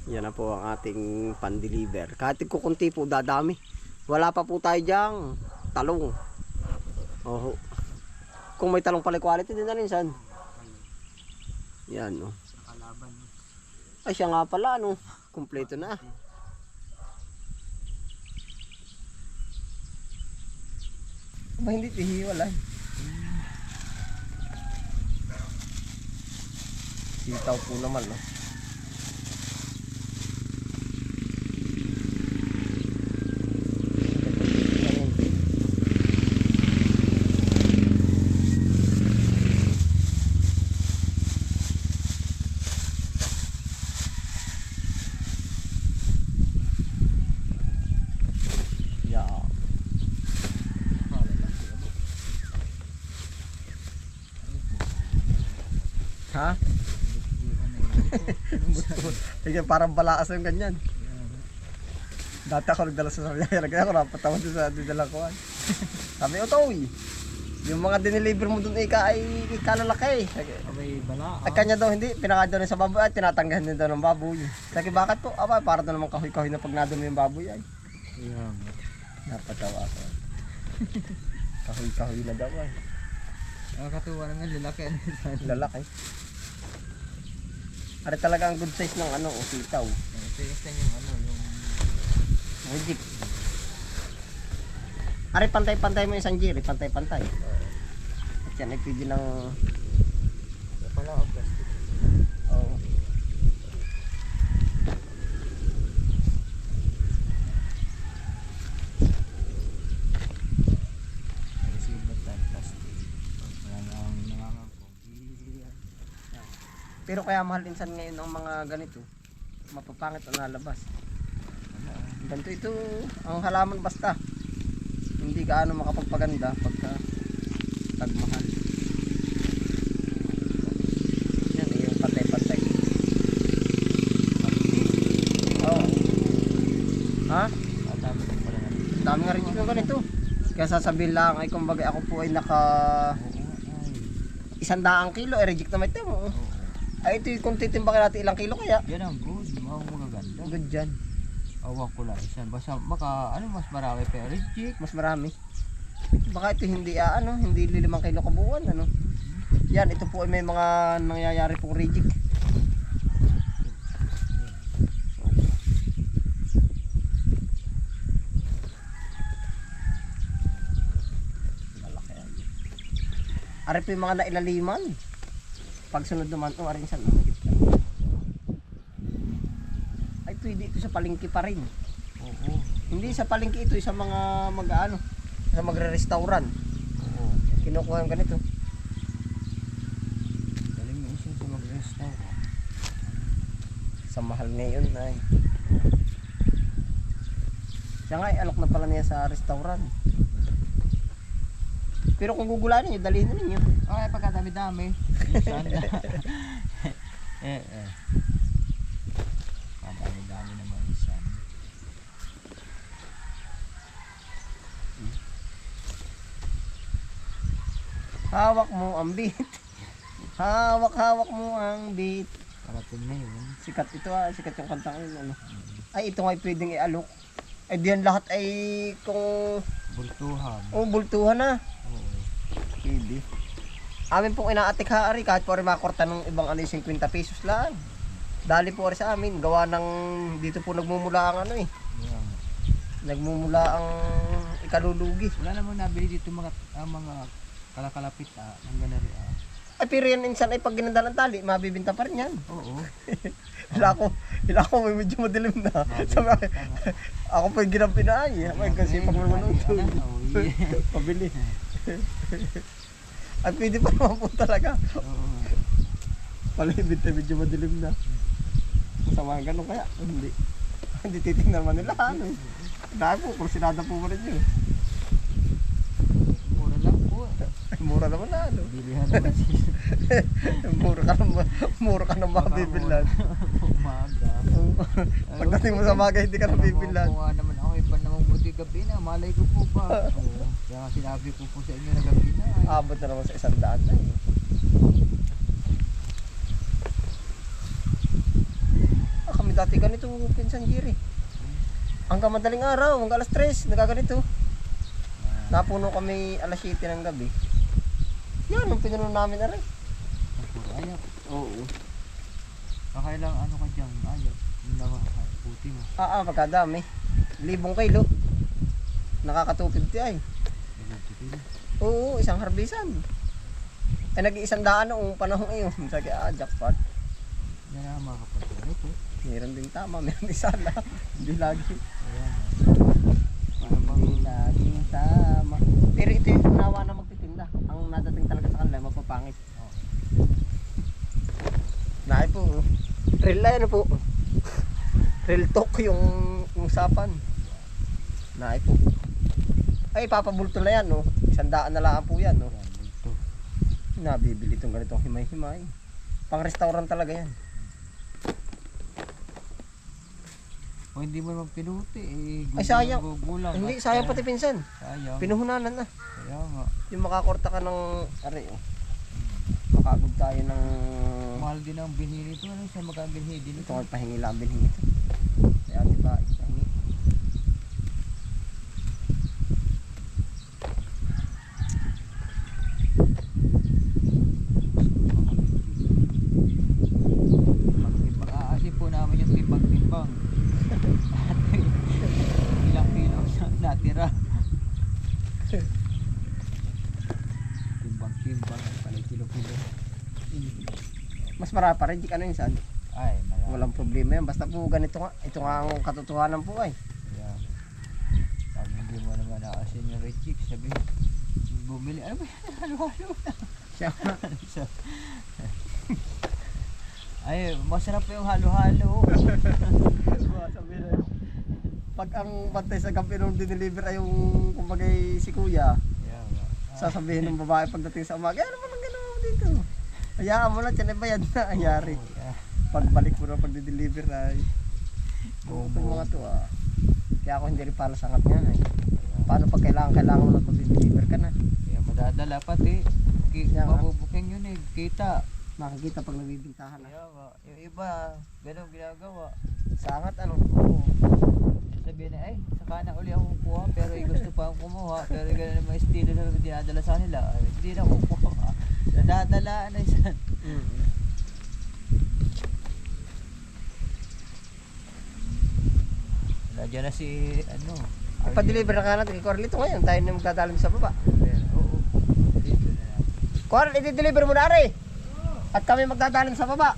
Yan na po ang ating pan-deliver. Kahit kukunti po, dadami. Wala pa po tayo diyang talong. Oh. Kung may talong pala quality din na rin san. Yan no. Ay siya nga pala no. Kumpleto na. Ba hindi tihiwalay. Sitaw po naman no. Ha? Sige, parang balakas yung ganyan. Dati ako nagdala sa Sariaya, kaya ako napatawad sa dinala ko. Sabi, Otoy, yung mga dineliver mo dun ay kalalaki. May bala. Ay kanya daw hindi, pinakadyo rin sa baboy at tinatanggahan din daw ng baboy. Sabi, bakit po? Aba, para daw naman kahoy-kahoy na pag nadumi yung baboy ay. Napatawa ako. Kahoy-kahoy na daw ay. Nakakatuwa naman, lalaki. Lalaki. Ari talaga ang good size ng ano, sitaw. Ito yung ano, yung... Magic. Ari pantay-pantay mo yung sanjiri, pantay-pantay. At yan ay pwede ng... Wala ang plastic. Oo. Pero kaya mahal insan ngayon ang mga ganito. Mapapangit ang nalabas. Ganito ito, ang halaman basta. Hindi gaano makapagpaganda pagka tagmahal. Yan eh, yung pantay-pantay. Oo. Ha? Dami nga rin yung ganito. Kaya sasabihin lang ay kumbaga ako po ay naka 100 kilo, ay reject na may temo. Ay ito kung titimbakin natin ilang kilo kaya. Yan ang good, magaganda. Good dyan. Awang ko lang isan. Basta maka, ano mas marami pa reject. Mas marami. Baka ito hindi hindi 5 kilo kabuuan ano. Yan, ito po ay may mga nangyayari pong reject. Ari po yung mga nailaliman. Pagsunod naman, arin sa ay pwede ito sa palengke pa rin. Oo. Hindi sa palengke ito, sa mga mag-ano, sa magre-restauran. Oo. Kinukuha yung ganito. Galing mo isa sa mag-restaurant. Sa mahal ngayon ay. Siya nga, alok na pala niya sa restaurant. Pero kung gugulanin niyo, dalhin na ninyo. Ay, pagkadami-dami. Minsan. Pagkadami-dami naman minsan. Hawak mo ang beat. Hawak mo ang beat. Parating na yun. Sikat ito sikat yung kantang yun. Ano. Ay, ito nga pwedeng i-alok. Ay, diyan lahat ay kung... Bultuhan. bultuhan na. Oo. Pwede. Amin pong inaatik haari kahit po rin makorta ng ibang 50 pesos lang. Dali po rin sa amin. Gawa ng dito po nagmumula ang Yan. Nagmumula ang ikalulugi. Wala namang nabili dito mga kalakalapit ng ganari Ay pero yan insan ay pag ginanda ng tali, mabibinta pa rin yan. Oo. Ila ko may medyo madilim na. Sabi ako pa yung ginampi na ay. Kasi pag manunuto. Pabili. At pwede pa naman po talaga. Oo. Palibid tayo medyo madilim na. Masama ganun kaya. Hindi. Hindi titignan naman nila. Dahil po, kursinada po mo rin yun. Mura lang po. Ay, mura naman na. Bilihan naman siya. Mura ka na mabibilan. Umaga. Pagdating mo sa maga, hindi ka nabibilan. Kung naman ako, iba namang buti gabi na. Malay ko po ba? Oo. Kaya sinabi ko po sa inyo na gabi na. Abot na naman sa 100 na eh. Kami dati ganito, pinsan Jerry. Hanggang madaling araw, hanggang alas 3, nagaganito. Napuno kami alas 7 ng gabi. Yan, ang pinuno namin na rin. Puro ayap. Oo. Pakailang ano ka dyan, ayap. Yung nawa, puti mo. Pagkadami. 1,000 kilo. Nakakatupid ti ay. Oo, isang harbisan. Ay nag-100 noong panahon iyon. Sabi, jackpot. Yan na mga kapatid. Ito. Meron din tama, meron din sana. Hindi lagi. Ayan. Hindi laging tama. Pero ito yung nawa na magtitinda. Ang nadating talaga sa kanila, mapapangit. Naay po. Real na ano po. Real talk yung usapan. Naay po. Ay, papabulto na yan, no? 100 na lang po yan, no? Ayan, ito. Nabibili itong ganitong himay-himay. Pang restaurant talaga yan. O hindi mo naman pinuti Ay, sayang. Gugulang. Hindi, sayang pati pinsan. Sayang. Pinuhunanan na. Kaya nga. Yung makakorta ka ng, oh. Makagod tayo ng, Mahal din ang binhi nito. Ano siya magkabinhi din ito ito? ang pahingi lang binhingi ito. Kaya diba, pahingi. Mag-aasin po namin yung timbang-timbang. At ilang kilo siya natira. Timbang-timbang. Pala kilo-kilo. Mas marami pa rin, di ka na insan. Ay, marami. Walang problema yan. Basta po ganito nga. Ito nga ang katotohanan po ay. Kaya, pag hindi mo naman naasin yung red chicks, sabi mo, bumili, ano ba yan? Halo-halo na. Siya nga. Ay, masarap yung halo-halo. Sabi na, pag ang pantay sa gabi nung dineliver ay yung kumbagay si kuya, Kaya nga. sasabihin ng babae pagdating sa umaga, ano ba nang gano'n mo dito? Hayaan mo lang, tiyan ay bayad na, ayari. Yeah. Pagbalik mo na pagdi-deliver ay, Bobo. itong mga to Kaya ako hindi rin para sangat nga ay. Paano pag kailangan mo lang pagdi-deliver ka na? Kaya madadala pati. Kaya nga. Mabubuking yun eh, kita. Makikita pag nagbibintahan na. Kaya nga, yung iba, ganun ginagawa. Sangat ano? Oo. Sabihin na, ay, saka na uli ako kukuha, pero gusto pa akong kumuha, pero ganun naman estilo na dinadala sa nila. Ay, hindi na kukuha. Nadadala na isa. Nandiyan na si, ano, Pa-deliver na ka natin kay Corlito ngayon, tayo na magdadalim sa baba. Oo. Dito na natin. Corl, i-deliver mo na rin. At kami magdadalim sa baba.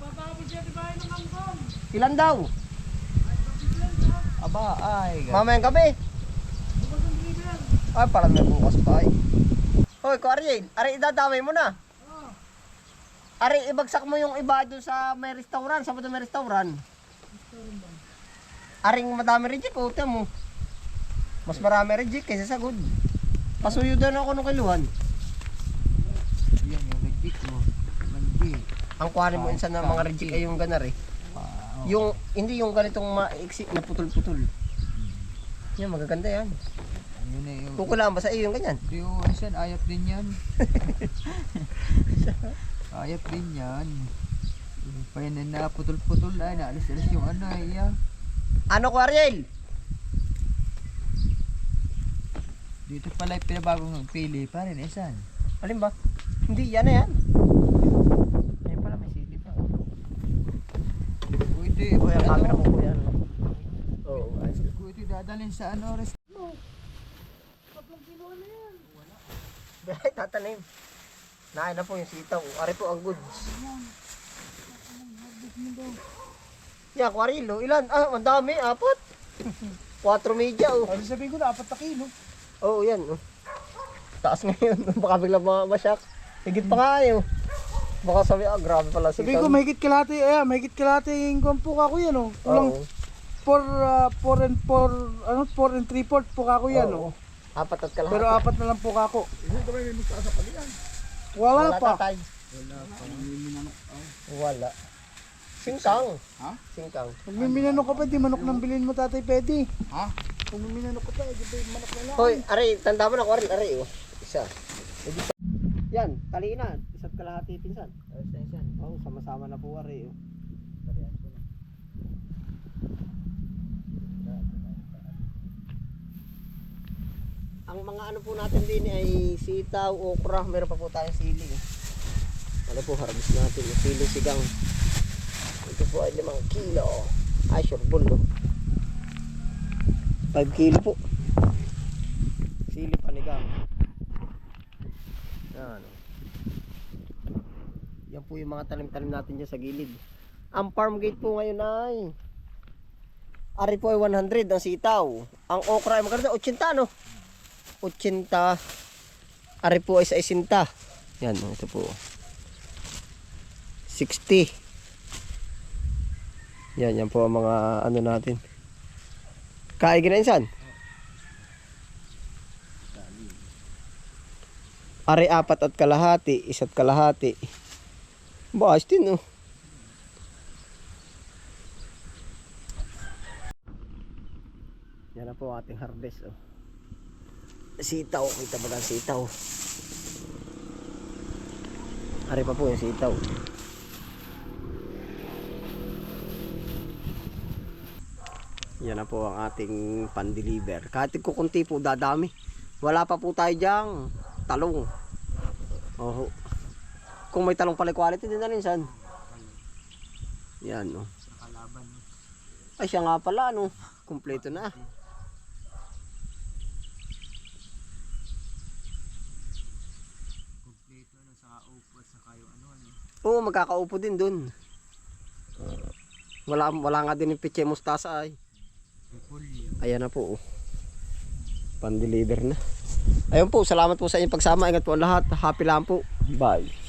Ilan daw? Aba, ay. Mamayang gabi. Ay, parang may bukas pa ay. Hoy, Ariel, ari idadamay mo na. Ari, ibagsak mo yung iba doon sa may restaurant, sa may restaurant. Aring madami reject, uta mo. Mas marami reject kaysa sa good. Pasuyo daw na ako nung kiluhan. Yan, yung reject mo. Mandi. Ang kuhanin mo insan ng mga reject ay yung ganar eh. Yung, hindi yung ganitong maiksi na putol-putol. Yan, magaganda yan. Yun na yung... Kukulaan ba sa iyo yung ganyan? Di yung asan, ayap din yan. Ayap din yan. Payanin na putol-putol na, naalis-alis yung ano ay ya. Ano ko, Ariel? Dito pala yung pinabagong pili pa rin, isan. Alin ba? Hindi, yan na yan. Ayun pala, may city pa. Kung ito yung... Kuya, camera ko kuya. Oo, ayos. Kung ito dadalhin sa ano, rest. Ay, tatanim. Naay na po yung sitaw. Ari po ang goods. Yan, Quarilo. Ilan? Ang dami. 4. 4 media, oh. Ano sabihin ko na, 4 na kilo. Oo, yan, oh. Taas ngayon. Baka biglang masyak. Higit pa nga, oh. Baka sabi, grabe pala sitaw. Sabihin ko, mahigit kalate, mahigit kalate yung kumpo ka ko yan, oh. Kulang Oo. 4 and 3/4 po ka ko yan, Oo. oh. 4 at kalahati. Pero 4 na lang po ka ko. Wala pa. Tatay. Wala. Singkang. Ha? Singkang. Pag may minanok ka pa, di manok nang bilhin mo, Tatay Pedi. Ha? Pag may minanok ka pa, di ba yung manok na lang? Hoy, aray, tanda mo na, Quaril. Aray, oh. Isa. Yan, taliin na. Isa't kalahati pinsan. Ayos na isan. Oo, sama-sama na po, aray, oh. Parihan ko na. Ang mga ano po natin din ay sitaw, okra, meron pa po tayong sili. Ano po, harvest natin yung sili sigang. Ito po ay 5 kilo. Ay, sureball, no? 5 kilo po. Sili panigang. Yan. Yan po yung mga tanim-tanim natin dyan sa gilid. Ang farm gate po ngayon ay ari po ay 100 ang sitaw. Ang okra ay magkano? 80, no? 80. Ari po ay 60. Yan, ito po. 60. Yan po ang mga ano natin. Kaigin na insan. Ari 4 at kalahati, 1 at kalahati. Baas din, no? Yan na po ating harvest, oh. Sitaw, kita ba ang sitaw? Ari pa po yung sitaw. Yan na po ang ating pan-deliver. Kahit kukunti po, dadami. Wala pa po tayo dyang talong. Oh. Kung may talong pala quality din na rin san. Yan, no. Ay, siya nga pala, no. Kompleto na. Kompleto na sa upo at saka yung ano. Oo, magkakaupo din dun. Wala nga din yung piche mustasa ay. Ayan na po, oh. Pan-deliver na. Ayun po, salamat po sa inyong pagsama. Ingat po ang lahat. Happy lang po. Bye.